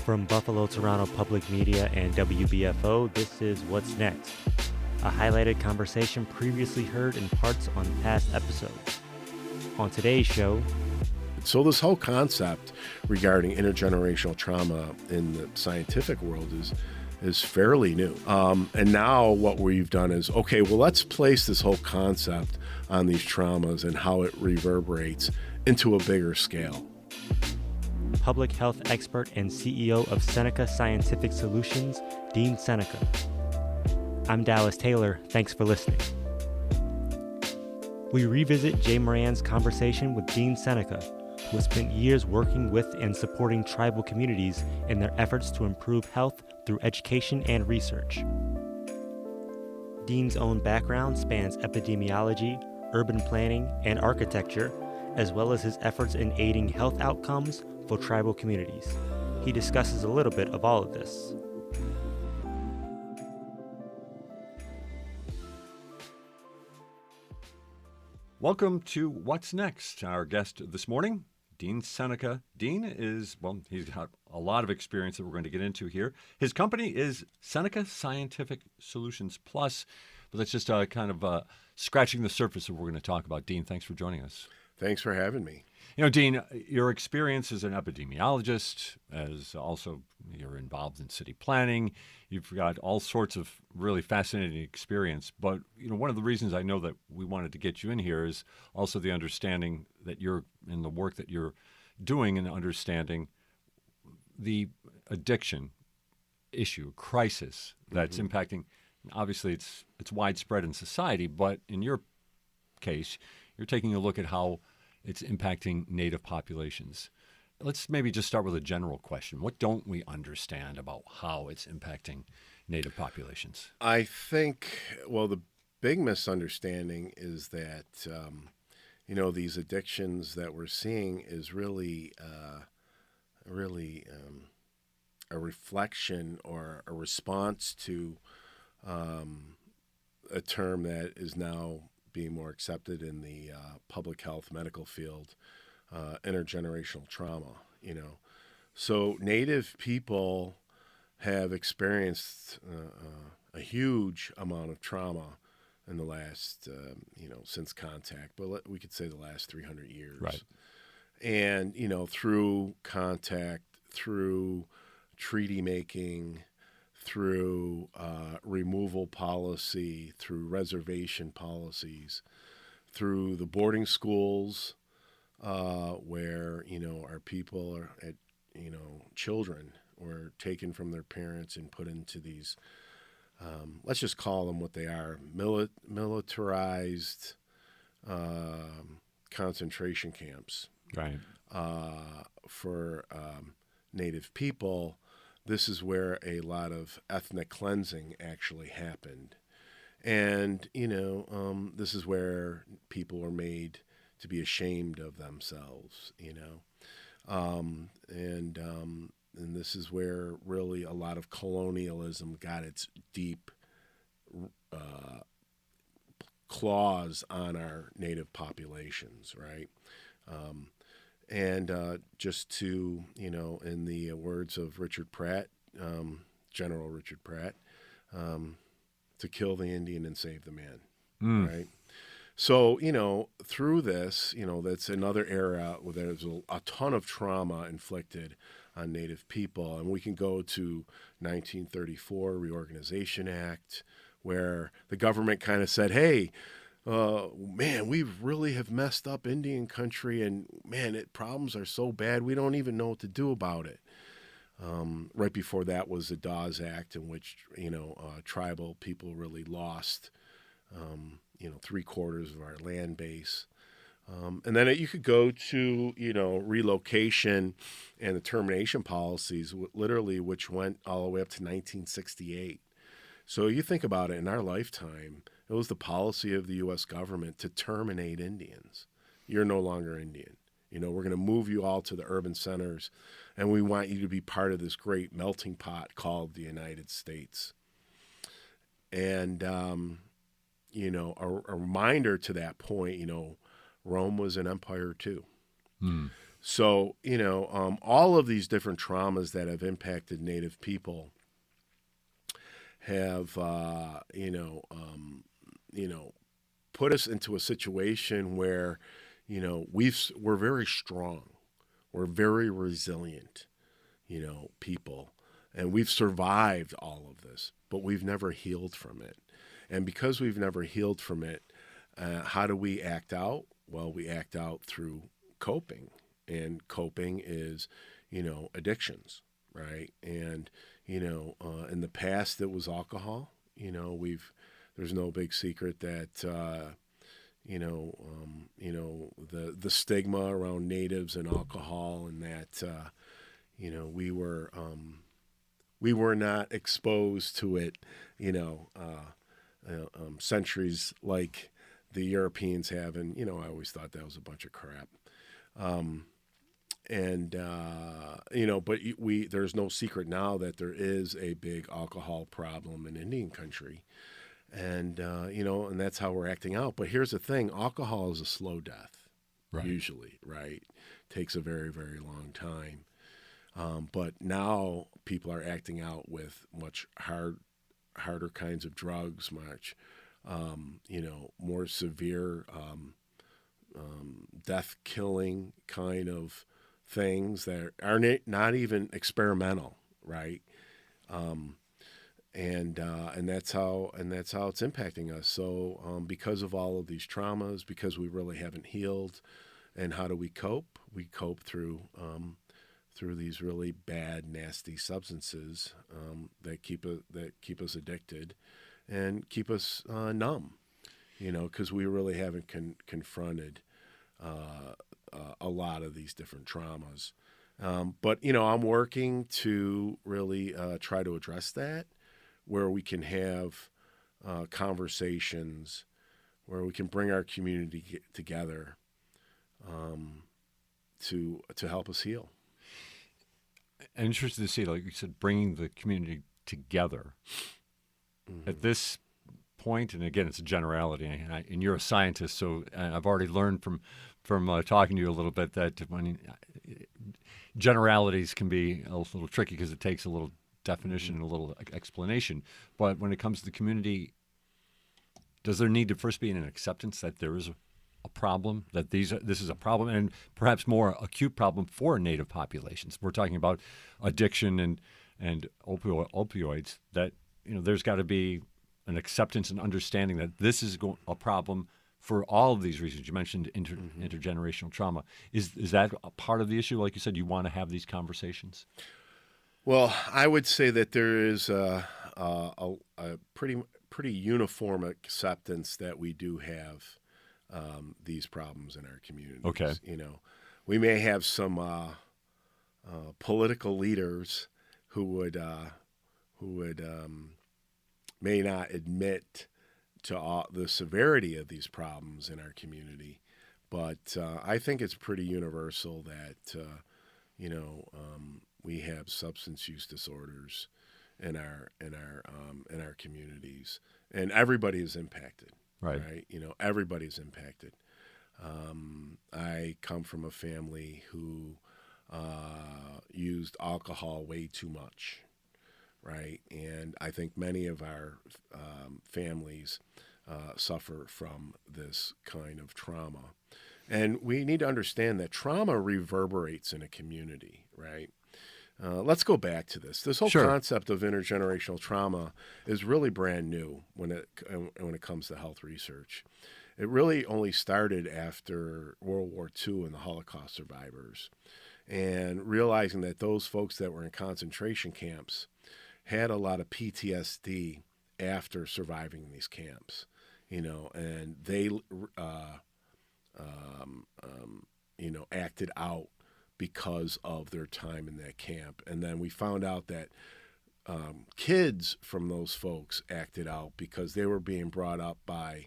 From Buffalo Toronto Public Media and WBFO, this is What's Next, a highlighted conversation previously heard in parts on past episodes. On today's show... So this whole concept regarding intergenerational trauma in the scientific world is fairly new. And now what we've done is, okay, well, let's place this whole concept on these traumas and how it reverberates into a bigger scale. Public health expert and CEO of Seneca Scientific Solutions, Dean Seneca. I'm Dallas Taylor. Thanks for listening. We revisit Jay Moran's conversation with Dean Seneca, who has spent years working with and supporting tribal communities in their efforts to improve health through education and research. Dean's own background spans epidemiology, urban planning, and architecture, as well as his efforts in aiding health outcomes for tribal communities. He discusses a little bit of all of this. Welcome to What's Next. Our guest this morning, Dean Seneca. Dean he's got a lot of experience that we're going to get into here. His company is Seneca Scientific Solutions Plus, but that's just scratching the surface of what we're going to talk about. Dean, thanks for joining us. Thanks for having me. You know, Dean, your experience as an epidemiologist, as also you're involved in city planning. You've got all sorts of really fascinating experience. But, you know, one of the reasons I know that we wanted to get you in here is also the understanding that you're in the work that you're doing and understanding the addiction issue, crisis that's impacting. Obviously, it's widespread in society, but in your case, you're taking a look at how it's impacting Native populations. Let's maybe just start with a general question. What don't we understand about how it's impacting Native populations? I think, the big misunderstanding is that, these addictions that we're seeing is really a reflection or a response to a term that is now being more accepted in the public health medical field, intergenerational trauma, So Native people have experienced a huge amount of trauma in the last, since contact, but we could say the last 300 years. Right. And, through contact, through treaty making, through removal policy, through reservation policies, through the boarding schools where, our people are children were taken from their parents and put into these, let's just call them what they are, militarized concentration camps. Right. For Native people. This is where a lot of ethnic cleansing actually happened. And, this is where people were made to be ashamed of themselves, and this is where really a lot of colonialism got its deep claws on our Native populations, right? And just to, in the words of Richard Pratt, General Richard Pratt, to kill the Indian and save the man, right? So, through this, that's another era where there's a ton of trauma inflicted on Native people. And we can go to 1934 Reorganization Act, where the government kind of said, hey, man, we really have messed up Indian country, and man, problems are so bad we don't even know what to do about it. Right before that was the Dawes Act, in which tribal people really lost 3/4 of our land base. And then you could go to relocation and the termination policies, literally, which went all the way up to 1968. So you think about it, in our lifetime, it was the policy of the U.S. government to terminate Indians. You're no longer Indian. We're going to move you all to the urban centers, and we want you to be part of this great melting pot called the United States. And, a reminder to that point, Rome was an empire too. So, all of these different traumas that have impacted Native people have, put us into a situation where, we're very strong, we're very resilient, people, and we've survived all of this, but we've never healed from it. And because we've never healed from it, how do we act out? Well, we act out through coping, and coping is, addictions, right? And in the past it was alcohol. There's no big secret that the stigma around natives and alcohol, and that we were not exposed to it, centuries like the Europeans have, and I always thought that was a bunch of crap. But there's no secret now that there is a big alcohol problem in Indian country, and that's how we're acting out. But here's the thing: alcohol is a slow death, right. Usually, right? Takes a very, very long time. But now people are acting out with much harder kinds of drugs, much more severe death-killing kind of things that are not even experimental, right? And that's how it's impacting us. So because of all of these traumas, because we really haven't healed, and how do we cope? We cope through these really bad, nasty substances that keep us addicted and keep us numb, because we really haven't confronted a lot of these different traumas. But I'm working to really try to address that, where we can have conversations, where we can bring our community together to help us heal. I'm interested to see, like you said, bringing the community together. Mm-hmm. At this point, and again, it's a generality, and you're a scientist, so I've already learned from talking to you a little bit that when generalities can be a little tricky because it takes a little definition and a little explanation. But when it comes to the community, does there need to first be an acceptance that there is a problem, that this is a problem, and perhaps more acute problem for Native populations? We're talking about addiction and opioids. That there's got to be an acceptance and understanding that this is a problem for all of these reasons. You mentioned intergenerational trauma. Is that a part of the issue? Like you said, you want to have these conversations? Well, I would say that there is a pretty uniform acceptance that we do have these problems in our communities. Okay. We may have some political leaders who would may not admit to the severity of these problems in our community, but I think it's pretty universal that we have substance use disorders in our communities, and everybody is impacted. Right? Everybody's impacted. I come from a family who used alcohol way too much, right? And I think many of our families suffer from this kind of trauma. And we need to understand that trauma reverberates in a community, right? Let's go back to this. This whole concept of intergenerational trauma is really brand new when it comes to health research. It really only started after World War II and the Holocaust survivors, and realizing that those folks that were in concentration camps had a lot of PTSD after surviving these camps, and they acted out because of their time in that camp. And then we found out that kids from those folks acted out because they were being brought up by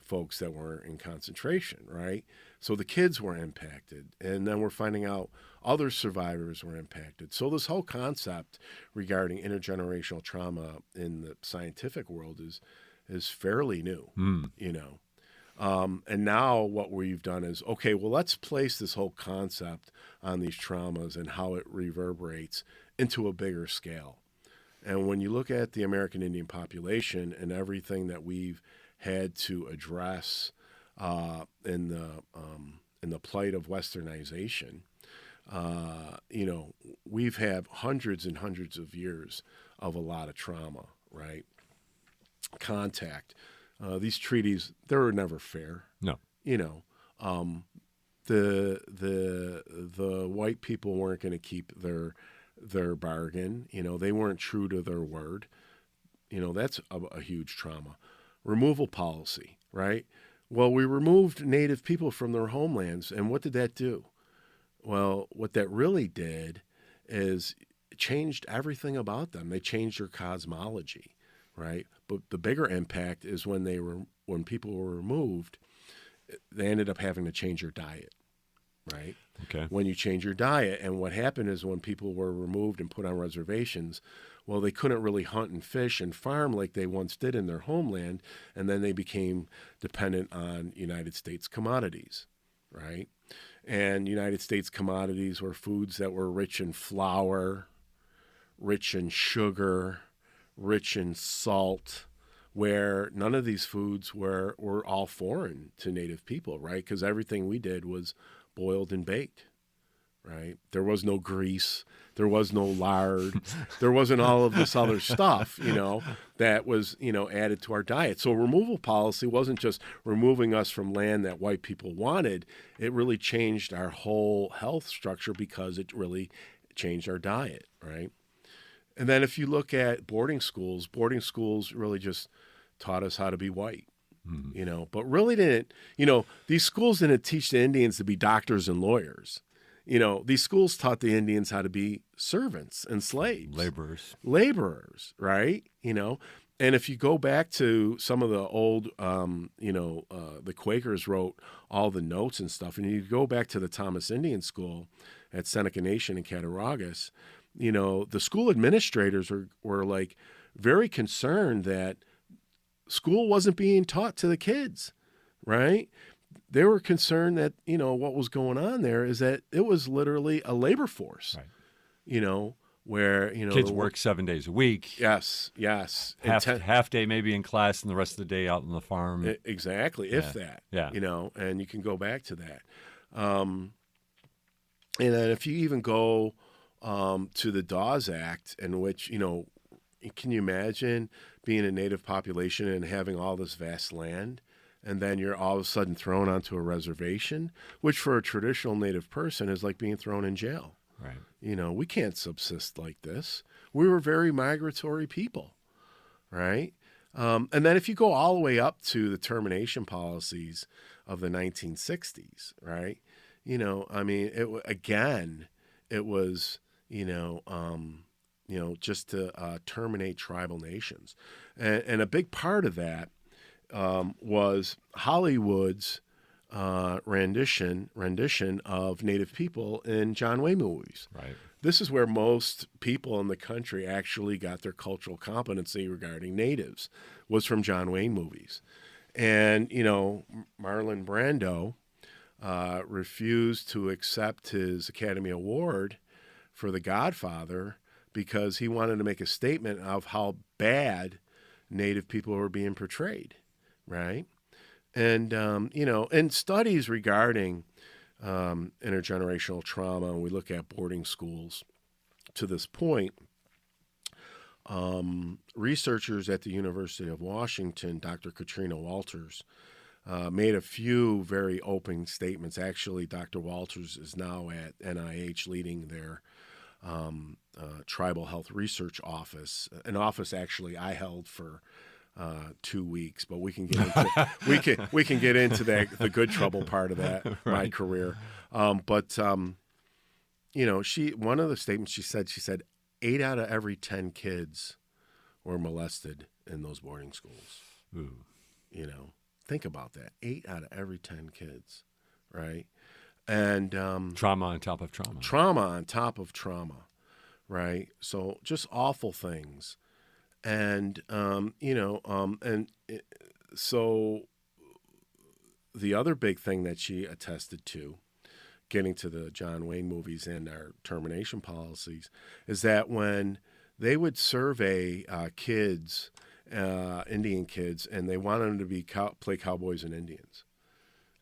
folks that were in concentration, right? So the kids were impacted. And then we're finding out other survivors were impacted. So this whole concept regarding intergenerational trauma in the scientific world is fairly new, And now what we've done is, okay, well, let's place this whole concept on these traumas and how it reverberates into a bigger scale. And when you look at the American Indian population and everything that we've had to address in the plight of westernization, we've had hundreds and hundreds of years of a lot of trauma, right? Contact. These treaties, they were never fair. No. The white people weren't going to keep their bargain. They weren't true to their word. That's a huge trauma. Removal policy, right? Well, we removed Native people from their homelands, and what did that do? Well, what that really did is it changed everything about them. They changed their cosmology, right? But the bigger impact is when people were removed, they ended up having to change their diet, right? Okay. When you change your diet, and what happened is when people were removed and put on reservations, well, they couldn't really hunt and fish and farm like they once did in their homeland, and then they became dependent on United States commodities, right? And United States commodities were foods that were rich in flour, rich in sugar, rich in salt, where none of these foods were all foreign to Native people, right? Because everything we did was boiled and baked, right? There was no grease. There was no lard. There wasn't all of this other stuff, that was, added to our diet. So removal policy wasn't just removing us from land that white people wanted. It really changed our whole health structure because it really changed our diet, right? And then if you look at boarding schools really just taught us how to be white, but really didn't, these schools didn't teach the Indians to be doctors and lawyers. These schools taught the Indians how to be servants and slaves. Laborers, right? And if you go back to some of the old, the Quakers wrote all the notes and stuff, and you go back to the Thomas Indian School at Seneca Nation in Cattaraugus, the school administrators were like very concerned that school wasn't being taught to the kids, right? They were concerned that, what was going on there is that it was literally a labor force, right. Where, kids work 7 days a week. Yes. Half day maybe in class and the rest of the day out on the farm. Exactly, if that. Yeah. And you can go back to that. And then if you even go to the Dawes Act, in which, can you imagine being a Native population and having all this vast land, and then you're all of a sudden thrown onto a reservation, which for a traditional Native person is like being thrown in jail. Right. We can't subsist like this. We were very migratory people, right? And then if you go all the way up to the termination policies of the 1960s, right? It was, just to terminate tribal nations. And a big part of that was Hollywood's rendition of Native people in John Wayne movies. Right. This is where most people in the country actually got their cultural competency regarding Natives, was from John Wayne movies. And, Marlon Brando refused to accept his Academy Award for The Godfather because he wanted to make a statement of how bad Native people were being portrayed, right? And, in studies regarding intergenerational trauma, and we look at boarding schools to this point, researchers at the University of Washington, Dr. Katrina Walters, made a few very open statements. Actually, Dr. Walters is now at NIH leading their tribal health research office, an office actually I held for 2 weeks, but we can get into we can get into the good trouble part of that, right. My career. But one of the statements she said 8 out of every 10 kids were molested in those boarding schools. Ooh. Think about that. 8 out of every 10 kids, right? And trauma on top of trauma. Trauma on top of trauma, right? So just awful things. And, so the other big thing that she attested to, getting to the John Wayne movies and our termination policies, is that when they would survey kids, Indian kids, and they wanted them to be play cowboys and Indians,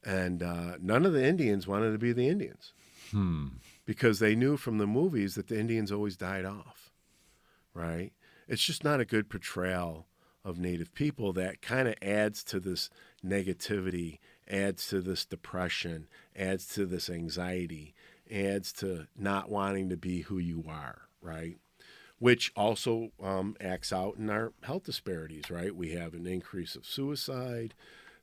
and none of the Indians wanted to be the Indians because they knew from the movies that the Indians always died off, right? It's just not a good portrayal of Native people. That kind of adds to this negativity, adds to this depression, adds to this anxiety, adds to not wanting to be who you are, right? Which also acts out in our health disparities, right? We have an increase of suicide,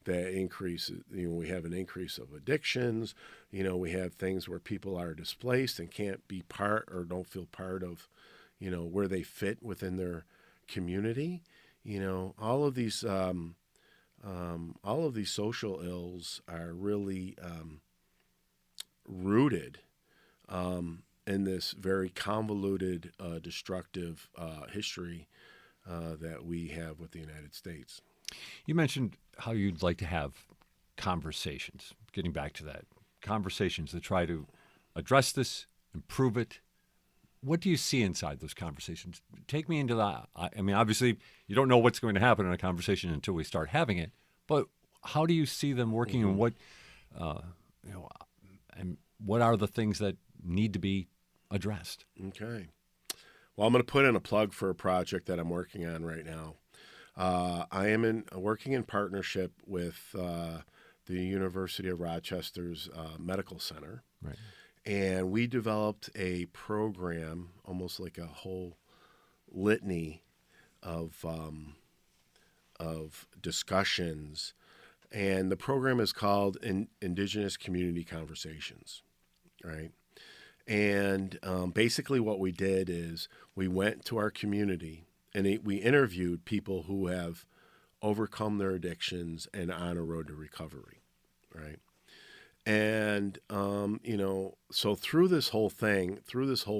that increases, we have an increase of addictions, we have things where people are displaced and can't be part or don't feel part of, where they fit within their community. All of these social ills are really rooted in this very convoluted, destructive history that we have with the United States. You mentioned how you'd like to have conversations. Getting back to that, conversations that try to address this, improve it. What do you see inside those conversations? Take me into that. I mean, obviously, you don't know what's going to happen in a conversation until we start having it. But how do you see them working, and what, and what are the things that need to be addressed? Okay. Well, I'm going to put in a plug for a project that I'm working on right now. I am working in partnership with the University of Rochester's Medical Center. Right. And we developed a program, almost like a whole litany of discussions. And the program is called Indigenous Community Conversations, right? And basically what we did is we went to our community and we interviewed people who have overcome their addictions and on a road to recovery, right? And, so through this whole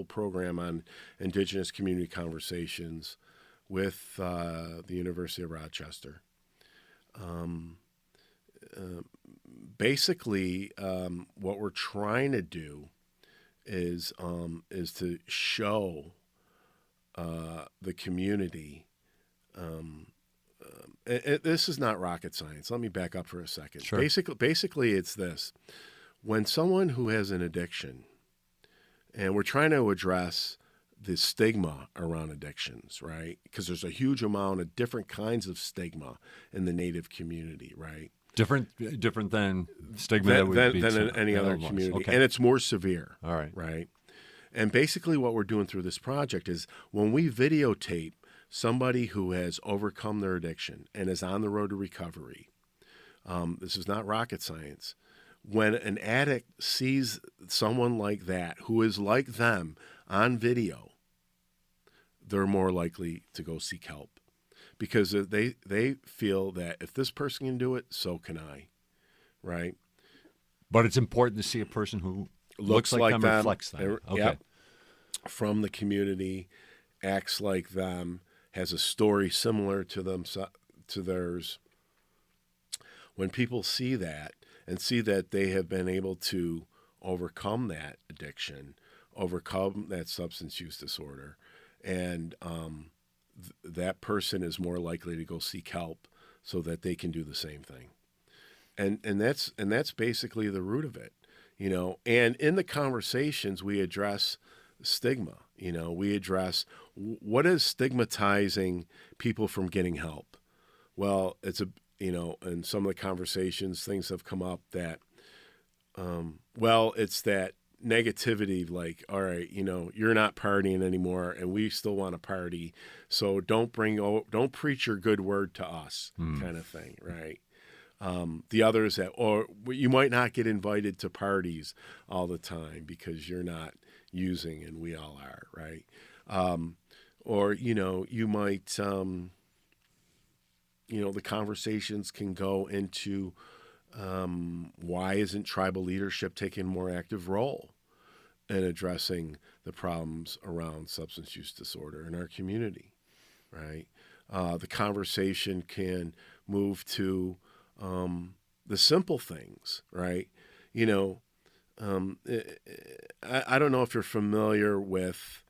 program on Indigenous Community Conversations with the University of Rochester, basically what we're trying to do is to show the community. This is not rocket science. Let me back up for a second. Sure. Basically, it's this. When someone who has an addiction, and we're trying to address the stigma around addictions, right? Because there's a huge amount of different kinds of stigma in the Native community, right? Different than stigma that would be than in any other community. Okay. And it's more severe. All right. Right? And basically what we're doing through this project is when we videotape somebody who has overcome their addiction and is on the road to recovery, this is not rocket science. When an addict sees someone like that who is like them on video, they're more likely to go seek help because they feel that if this person can do it, so can I, right? But it's important to see a person who looks like them, reflects them. Okay. Yep. From the community, acts like them, has a story similar to them, to theirs. When people see that and see that they have been able to overcome that addiction, overcome that substance use disorder, and that person is more likely to go seek help so that they can do the same thing. And that's basically the root of it, And in the conversations, we address stigma. We address what is stigmatizing people from getting help. Well, it's in some of the conversations, things have come up that, it's that negativity, like, all right, you're not partying anymore and we still want to party. So don't preach your good word to us kind of thing. Right. The other is that, or you might not get invited to parties all the time because you're not using and we all are. Right. Or, you might, the conversations can go into why isn't tribal leadership taking a more active role in addressing the problems around substance use disorder in our community, right? The conversation can move to the simple things, right? You know, I don't know if you're familiar with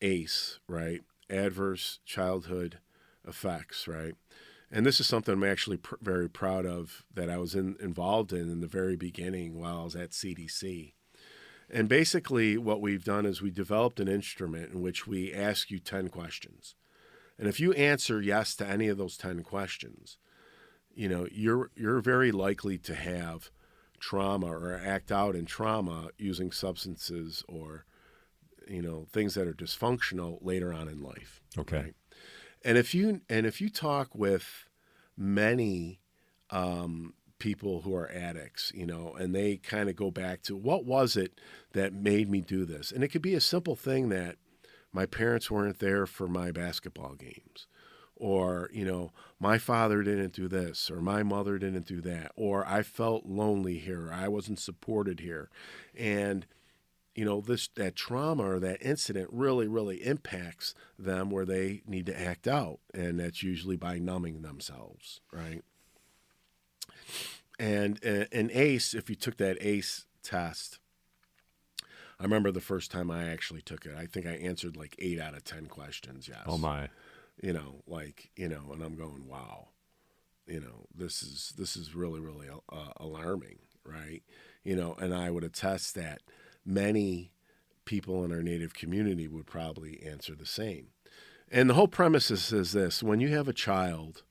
ACE, right? Adverse Childhood Effects, right? And this is something I'm actually very proud of that I was involved in the very beginning while I was at CDC. And basically what we've done is we developed an instrument in which we ask you 10 questions. And if you answer yes to any of those 10 questions, you know, you're very likely to have trauma or act out in trauma using substances or, you know, things that are dysfunctional later on in life. Okay. Right? And if you talk with many people who are addicts, you know, and they kind of go back to what was it that made me do this? And it could be a simple thing that my parents weren't there for my basketball games, or, you know, my father didn't do this, or my mother didn't do that, or I felt lonely here, or I wasn't supported here. And you know, that trauma or that incident really, really impacts them where they need to act out. And that's usually by numbing themselves, right? And in ACE, if you took that ACE test, I remember the first time I actually took it, I think I answered like 8 out of 10 questions, yes. Oh, my. You know, like, you know, and I'm going, wow, you know, this is really, really alarming, right? You know, and I would attest that many people in our Native community would probably answer the same. And the whole premise is this: when you have a child,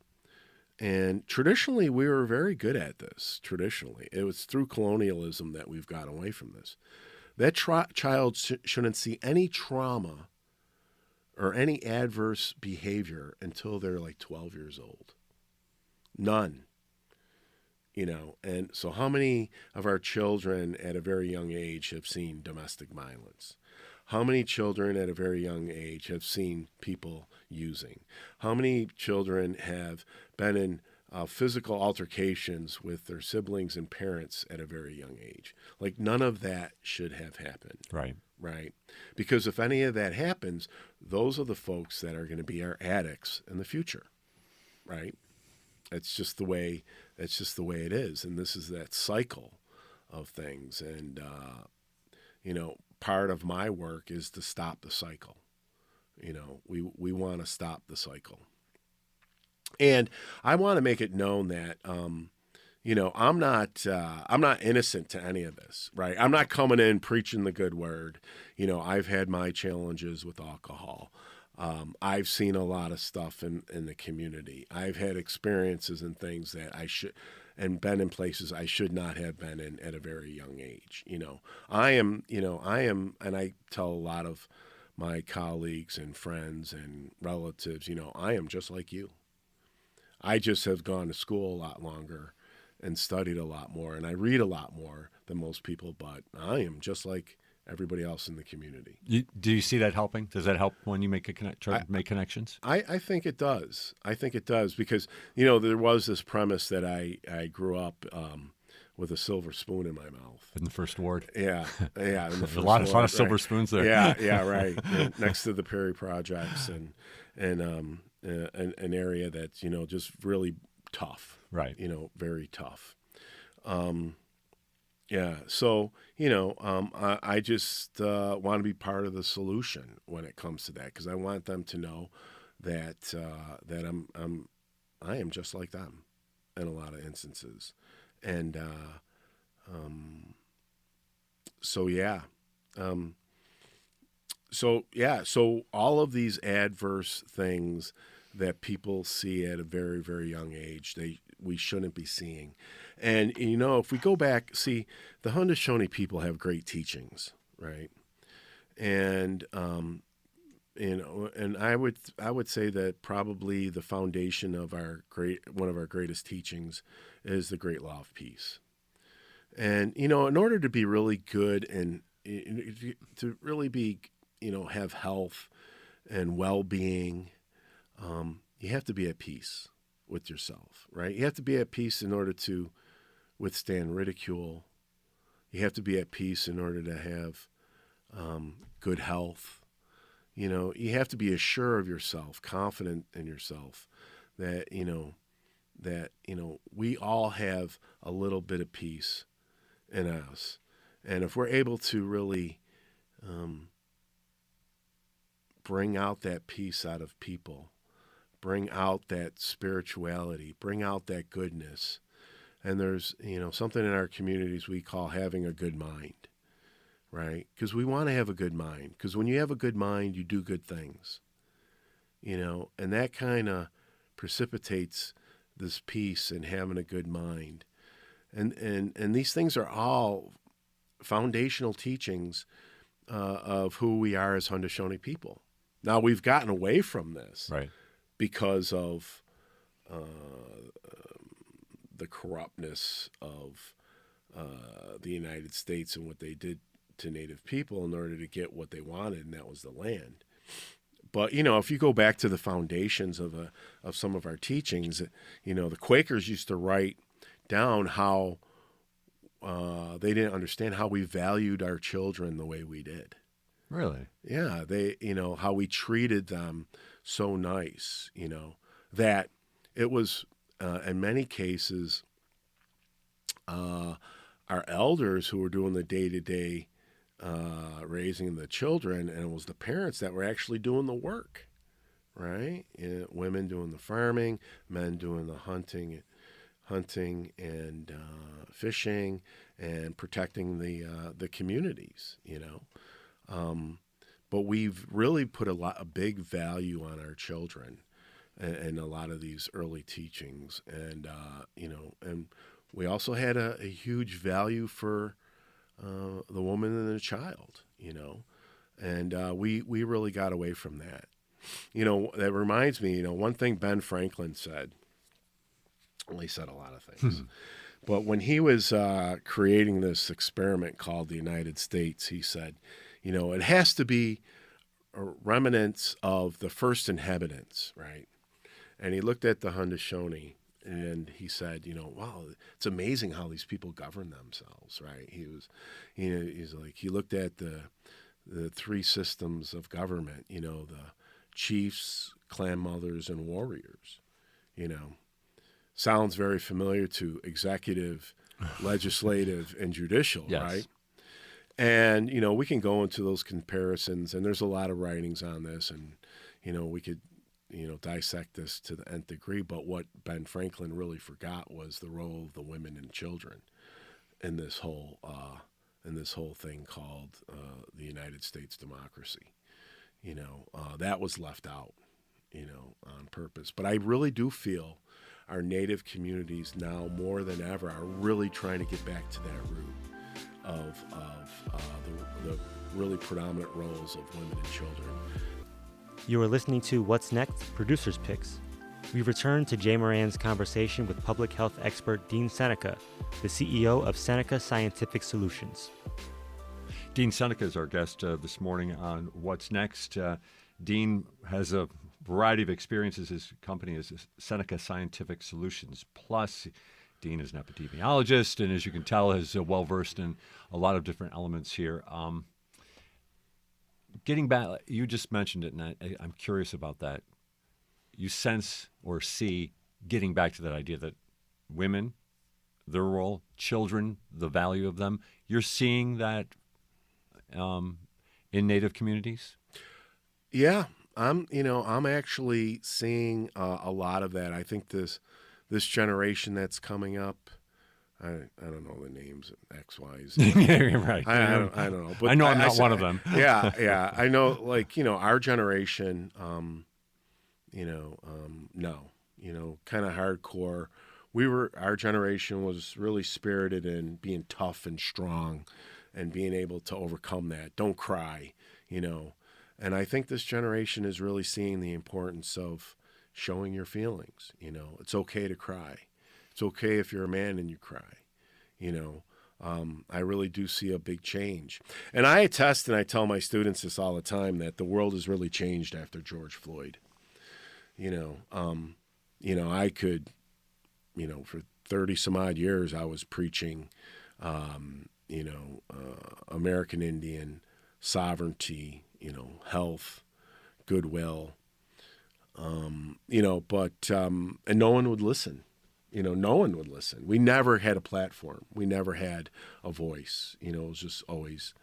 and traditionally we were very good at this, traditionally. It was through colonialism that we've got away from this. That child shouldn't see any trauma or any adverse behavior until they're like 12 years old. None. You know, and so how many of our children at a very young age have seen domestic violence? How many children at a very young age have seen people using? How many children have been in physical altercations with their siblings and parents at a very young age? Like, none of that should have happened. Right. Right? Because if any of that happens, those are the folks that are going to be our addicts in the future. Right? It's just the way it is, and this is that cycle of things. And you know, part of my work is to stop the cycle. You know, we want to stop the cycle, and I want to make it known that you know, I'm not innocent to any of this, right? I'm not coming in preaching the good word. You know, I've had my challenges with alcohol. I've seen a lot of stuff in the community. I've had experiences and things that and been in places I should not have been in at a very young age. You know, I am, and I tell a lot of my colleagues and friends and relatives, you know, I am just like you. I just have gone to school a lot longer and studied a lot more, and I read a lot more than most people, but I am just like everybody else in the community. Do you see that helping? Does that help when you try to make connections? I think it does. I think it does because, you know, there was this premise that I grew up with a silver spoon in my mouth. In the first ward? Yeah. In the first a lot ward, of silver spoons there. Yeah, right. Next to the Perry Projects and an area that's, you know, just really tough. Right. You know, very tough. Yeah. So, you know, I just want to be part of the solution when it comes to that, because I want them to know that I am just like them in a lot of instances. And so all of these adverse things that people see at a very, very young age, we shouldn't be seeing. And, you know, if we go back, see, the Haudenosaunee people have great teachings, right? And, you know, and I would say that probably the foundation of one of our greatest teachings is the great law of peace. And, you know, in order to be really good and to really be, you know, have health and well-being, you have to be at peace with yourself, right? You have to be at peace in order to withstand ridicule. You have to be at peace in order to have good health. You know, you have to be assured of yourself, confident in yourself, that, you know, that, we all have a little bit of peace in us. And if we're able to really bring out that peace out of people, bring out that spirituality, bring out that goodness. And there's, something in our communities we call having a good mind, right? Because we want to have a good mind. Because when you have a good mind, you do good things, and that kind of precipitates this peace and having a good mind. And these things are all foundational teachings of who we are as Haudenosaunee people. Now, we've gotten away from this, Right, because of the corruptness of the United States and what they did to Native people in order to get what they wanted, and that was the land. But, if you go back to the foundations of some of our teachings, the Quakers used to write down how they didn't understand how we valued our children the way we did. really. Yeah, they, how we treated them so nice, that it was, in many cases, our elders who were doing the day-to-day raising the children, and it was the parents that were actually doing the work, right? Women doing the farming, men doing the hunting and fishing and protecting the communities, But we've really put a big value on our children and a lot of these early teachings. And, and we also had a huge value for the woman and the child, and we really got away from that. That reminds me, one thing Ben Franklin said, well, he said a lot of things, but when he was creating this experiment called the United States, he said, it has to be remnants of the first inhabitants, right? And he looked at the Haudenosaunee and he said, wow, it's amazing how these people govern themselves, right? He's like, he looked at the three systems of government, the chiefs, clan mothers, and warriors, Sounds very familiar to executive, legislative, and judicial, Yes. right? And, we can go into those comparisons, and there's a lot of writings on this, and, we could, dissect this to the nth degree. But what Ben Franklin really forgot was the role of the women and children in this whole thing called the United States democracy. That was left out, on purpose. But I really do feel our Native communities now more than ever are really trying to get back to that root of the really predominant roles of women and children. You are listening to What's Next? Producer's Picks. We return to Jay Moran's conversation with public health expert Dean Seneca, the CEO of Seneca Scientific Solutions. Dean Seneca is our guest this morning on What's Next. Dean has a variety of experiences. His company is Seneca Scientific Solutions Plus. Dean is an epidemiologist, and as you can tell, is well-versed in a lot of different elements here. Getting back, you just mentioned it, and I'm curious about that. You sense or see getting back to that idea that women, their role, children, the value of them, you're seeing that in Native communities? Yeah, I'm actually seeing a lot of that. I think this generation that's coming up, I don't know the names, X, Y, Z. Yeah, right. I don't know. But I know I'm not one of them. Yeah. I know, our generation, no, kind of hardcore. Our generation was really spirited in being tough and strong and being able to overcome that. Don't cry, And I think this generation is really seeing the importance of showing your feelings. It's okay to cry. It's okay if you're a man and you cry. I really do see a big change. And I attest, and I tell my students this all the time, that the world has really changed after George Floyd. I could, for 30 some odd years, I was preaching, American Indian sovereignty, health, goodwill, but and no one would listen. no one would listen. We never had a platform. We never had a voice. It was just always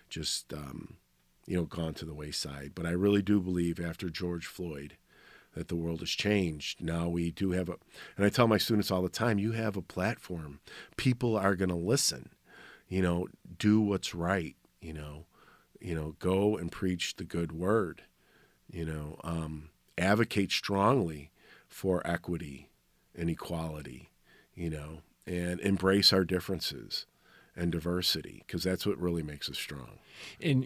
just, gone to the wayside. But I really do believe after George Floyd that the world has changed. Now we do have and I tell my students all the time, you have a platform. People are going to listen. Do what's right. Go and preach the good word. Advocate strongly for equity and equality, and embrace our differences and diversity, because that's what really makes us strong. And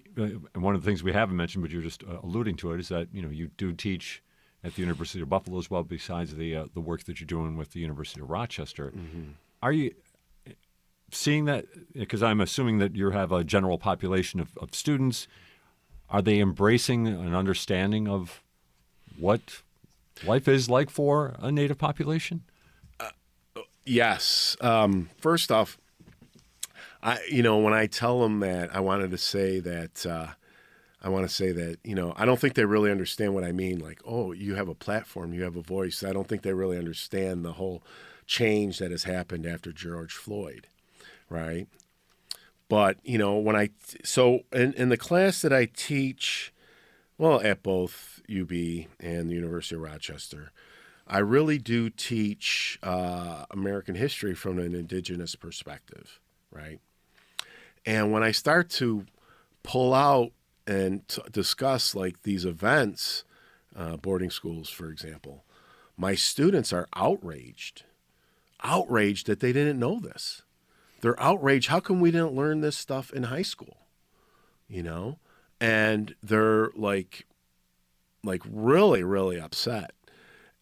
one of the things we haven't mentioned, but you're just alluding to it, is that you do teach at the University of Buffalo as well, besides the work that you're doing with the University of Rochester. Mm-hmm. Are you seeing that? Because I'm assuming that you have a general population of students. Are they embracing an understanding of what life is like for a Native population? Yes. First off, when I tell them that, I want to say that I don't think they really understand what I mean. Like, oh, you have a platform, you have a voice. I don't think they really understand the whole change that has happened after George Floyd, right? But in the class that I teach, well, at both UB and the University of Rochester, I really do teach American history from an indigenous perspective, right? And when I start to pull out and discuss like these events, boarding schools, for example, my students are outraged that they didn't know this. They're outraged. How come we didn't learn this stuff in high school? And they're like really, really upset.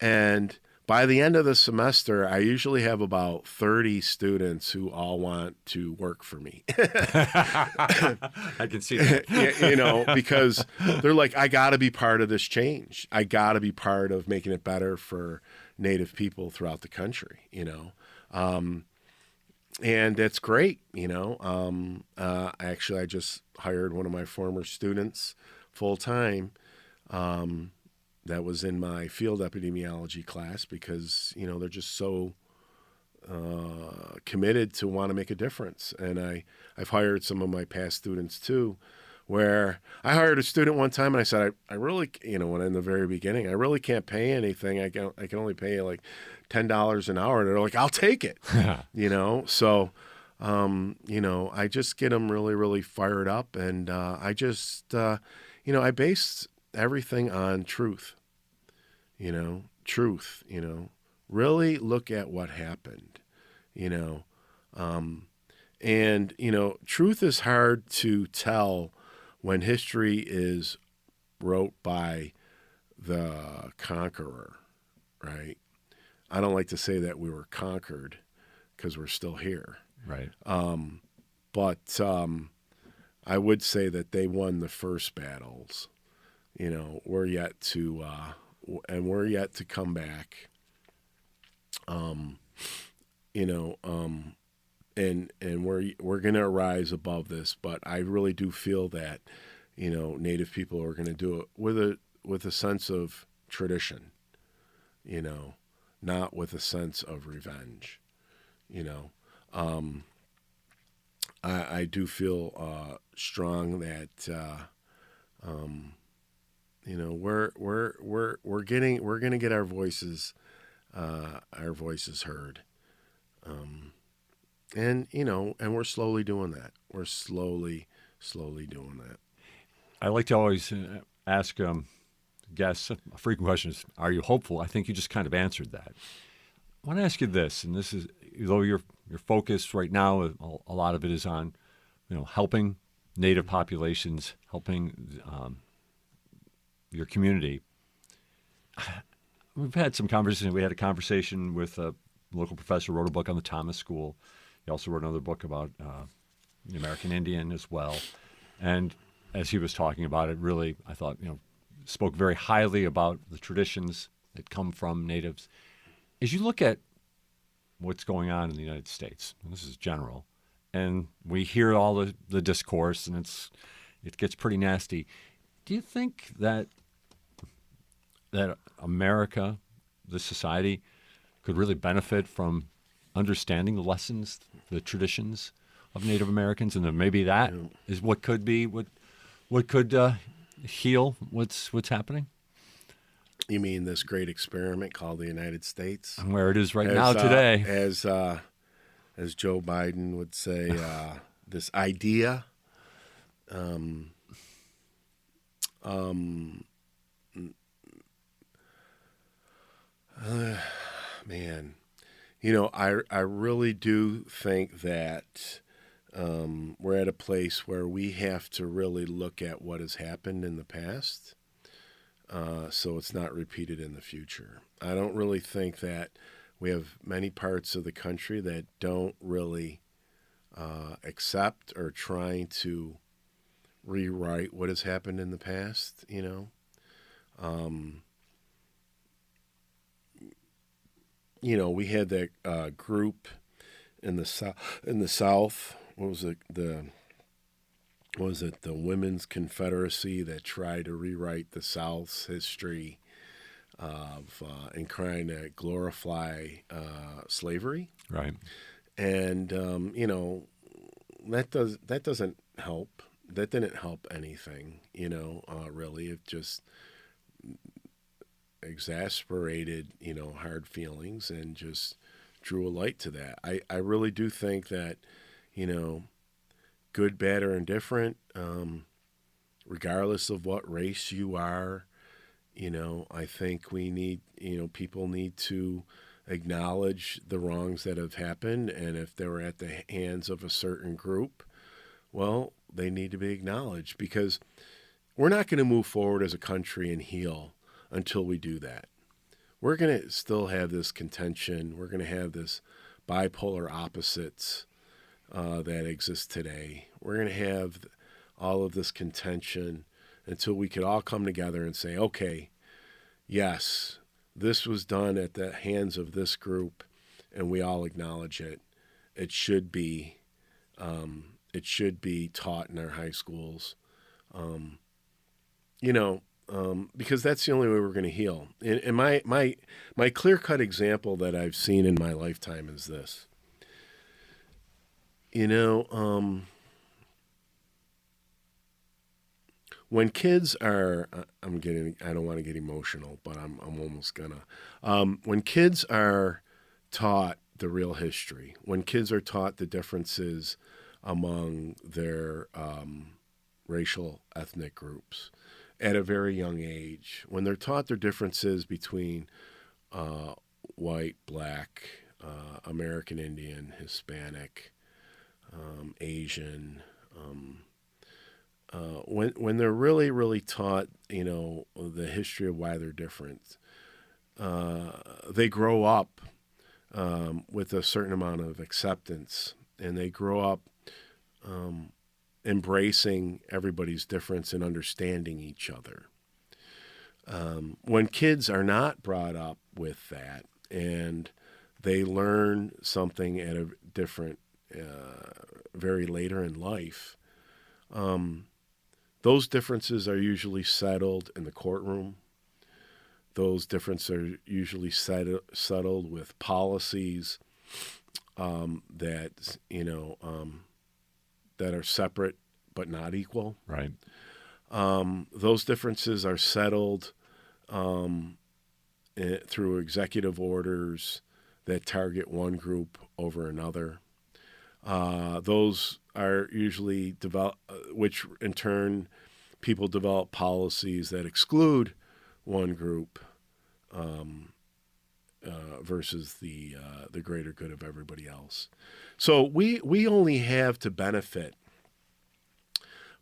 And by the end of the semester, I usually have about 30 students who all want to work for me. I can see that. Because they're like, I got to be part of this change. I got to be part of making it better for Native people throughout the country, and that's great, Actually, I just hired one of my former students full-time that was in my field epidemiology class because, they're just so committed to want to make a difference. And I've hired some of my past students too, where I hired a student one time and I said, I really, when in the very beginning, I really can't pay anything. I can only pay like $10 an hour. And they're like, I'll take it, So, I just get them really, really fired up. And I just, I base everything on truth, really look at what happened, and, truth is hard to tell when history is wrote by the conqueror, right? I don't like to say that we were conquered because we're still here. Right. But I would say that they won the first battles. We're yet to come back. And we're going to rise above this. But I really do feel that, Native people are going to do it with a sense of tradition, not with a sense of revenge, I do feel strong that we're going to get our voices heard, and we're slowly doing that. We're slowly doing that. I like to always ask guests, a frequent question is, are you hopeful? I think you just kind of answered that. I want to ask you this, and this is, though your focus right now, a lot of it is on, helping Native populations, helping your community. We've had some conversations. We had a conversation with a local professor who wrote a book on the Thomas School. He also wrote another book about the American Indian as well. And as he was talking about it, really, I thought, spoke very highly about the traditions that come from Natives. As you look at what's going on in the United States, and this is general, and we hear all the discourse, and it gets pretty nasty. Do you think that America, this society, could really benefit from understanding the lessons, the traditions of Native Americans, and then maybe that is what could be what could heal what's happening. You mean this great experiment called the United States? And where it is right now today. As Joe Biden would say, this idea. Man, I really do think that we're at a place where we have to really look at what has happened in the past, so it's not repeated in the future. I don't really think that we have many parts of the country that don't really accept or trying to rewrite what has happened in the past. We had that group in the South. What was it? The Women's Confederacy that tried to rewrite the South's history and trying to glorify slavery. Right. And that doesn't help. That didn't help anything. Really, it just exasperated, hard feelings and just drew a light to that. I really do think that, good, bad, or indifferent, regardless of what race you are, I think we need, people need to acknowledge the wrongs that have happened. And if they were at the hands of a certain group, well, they need to be acknowledged, because we're not going to move forward as a country and heal until we do that. We're going to still have this contention. We're going to have this bipolar opposites that exist today. We're going to have all of this contention until we could all come together and say, okay, yes, this was done at the hands of this group, and we all acknowledge it. It should be taught in our high schools. Because that's the only way we're going to heal. And my clear-cut example that I've seen in my lifetime is this. When kids are, I don't want to get emotional, but I'm almost gonna. When kids are taught the real history, when kids are taught the differences among their racial, ethnic groups, at a very young age, when they're taught their differences between white, black, American Indian, Hispanic, Asian, when they're really, really taught, the history of why they're different, they grow up with a certain amount of acceptance, and they grow up embracing everybody's difference and understanding each other. When kids are not brought up with that and they learn something at a different, very later in life, those differences are usually settled in the courtroom. Those differences are usually settled with policies that are separate but not equal. Right. Those differences are settled through executive orders that target one group over another. Those are usually which in turn people develop policies that exclude one group versus the greater good of everybody else. So we only have to benefit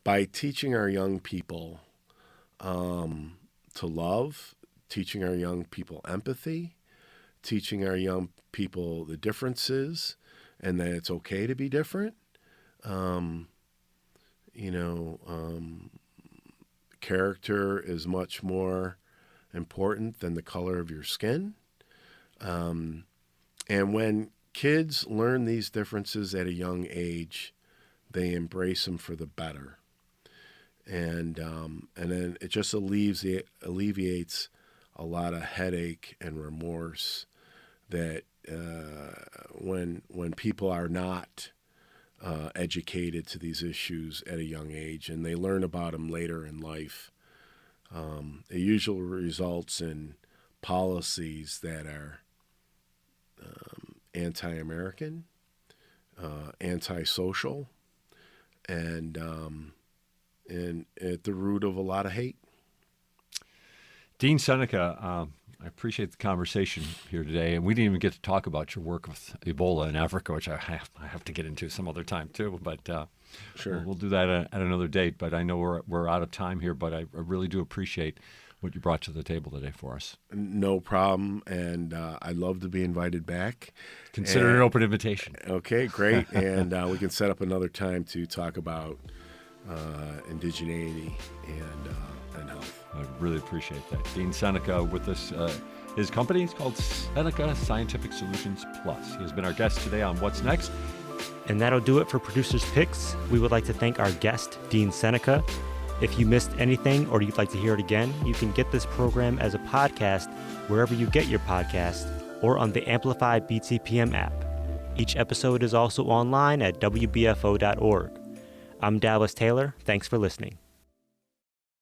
by teaching our young people to love, teaching our young people empathy, teaching our young people the differences and that it's okay to be different. Character is much more important than the color of your skin. And when kids learn these differences at a young age, they embrace them for the better. And then it just alleviates a lot of headache and remorse that when people are not educated to these issues at a young age and they learn about them later in life, it usually results in policies that are anti-American, anti-social, and at the root of a lot of hate. Dean Seneca, I appreciate the conversation here today, and we didn't even get to talk about your work with Ebola in Africa, which I have to get into some other time too. But Sure. we'll do that at another date. But I know we're out of time here, but I really do appreciate what you brought to the table today for us. No problem, and I'd love to be invited back. Consider it an open invitation. Okay, great, and we can set up another time to talk about indigeneity and health. I really appreciate that. Dean Seneca with us. His company is called Seneca Scientific Solutions Plus. He has been our guest today on What's Next. And that'll do it for Producer's Picks. We would like to thank our guest, Dean Seneca. If you missed anything or you'd like to hear it again, you can get this program as a podcast wherever you get your podcasts or on the Amplify BTPM app. Each episode is also online at wbfo.org. I'm Dallas Taylor. Thanks for listening.